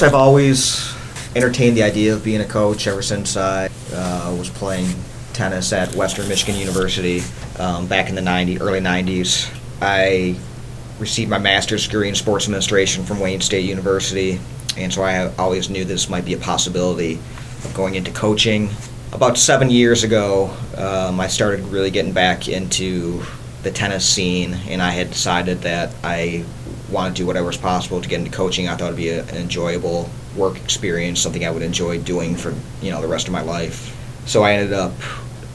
I've always entertained the idea of being a coach ever since I was playing tennis at Western Michigan University back in the early 90s. I received my master's degree in sports administration from Wayne State University, and so I always knew this might be a possibility of going into coaching. About 7 years ago, I started really getting back into the tennis scene, and I had decided that I want to do whatever was possible to get into coaching. I thought it would be an enjoyable work experience, something I would enjoy doing for the rest of my life. So I ended up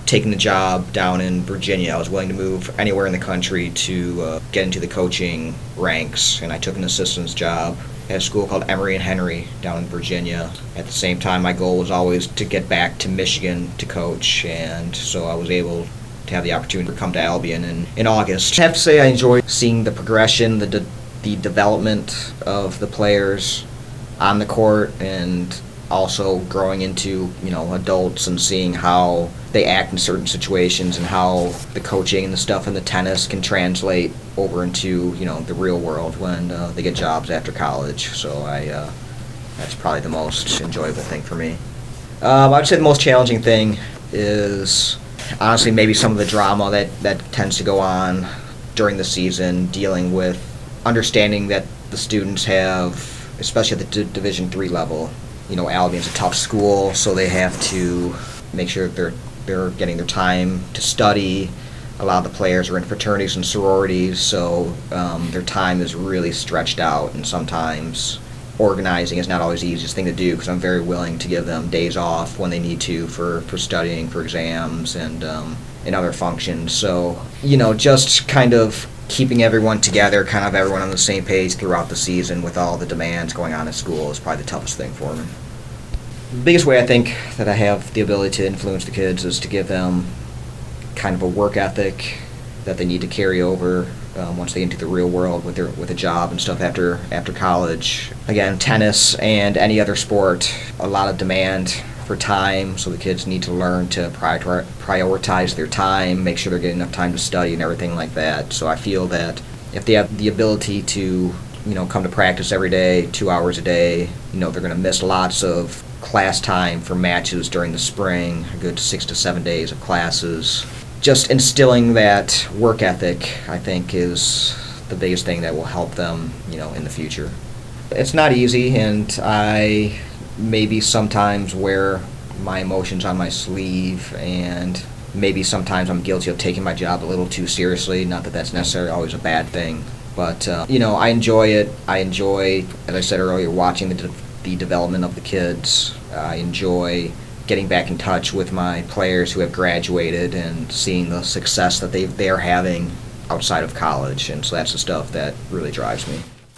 taking the job down in Virginia. I was willing to move anywhere in the country to get into the coaching ranks, and I took an assistant's job at a school called Emory and Henry down in Virginia. At the same time, my goal was always to get back to Michigan to coach, and so I was able to have the opportunity to come to Albion in August. I have to say I enjoy seeing the progression, the development of the players on the court, and also growing into adults and seeing how they act in certain situations and how the coaching and the stuff in the tennis can translate over into the real world when they get jobs after college. So that's probably the most enjoyable thing for me. I would say the most challenging thing is honestly maybe some of the drama that tends to go on during the season, dealing with understanding that the students have, especially at the Division III level, Albion's a tough school, so they have to make sure that they're getting their time to study. A lot of the players are in fraternities and sororities, so their time is really stretched out, and sometimes organizing is not always the easiest thing to do, because I'm very willing to give them days off when they need to for studying, for exams, and other functions. So, just kind of keeping everyone together, kind of everyone on the same page throughout the season with all the demands going on at school is probably the toughest thing for me. The biggest way I think that I have the ability to influence the kids is to give them kind of a work ethic that they need to carry over once they get into the real world with a job and stuff after college. Again, tennis and any other sport, a lot of demand for time, so the kids need to learn to prioritize their time, make sure they're getting enough time to study and everything like that. So I feel that if they have the ability to come to practice every day, 2 hours a day, they're going to miss lots of class time for matches during the spring, a good 6 to 7 days of classes. Just instilling that work ethic, I think, is the biggest thing that will help them in the future. It's not easy, and I maybe sometimes wear my emotions on my sleeve, and maybe sometimes I'm guilty of taking my job a little too seriously. Not that that's necessarily always a bad thing, but I enjoy it. I enjoy, as I said earlier, watching the development of the kids. I enjoy getting back in touch with my players who have graduated and seeing the success that they are having outside of college, and so that's the stuff that really drives me.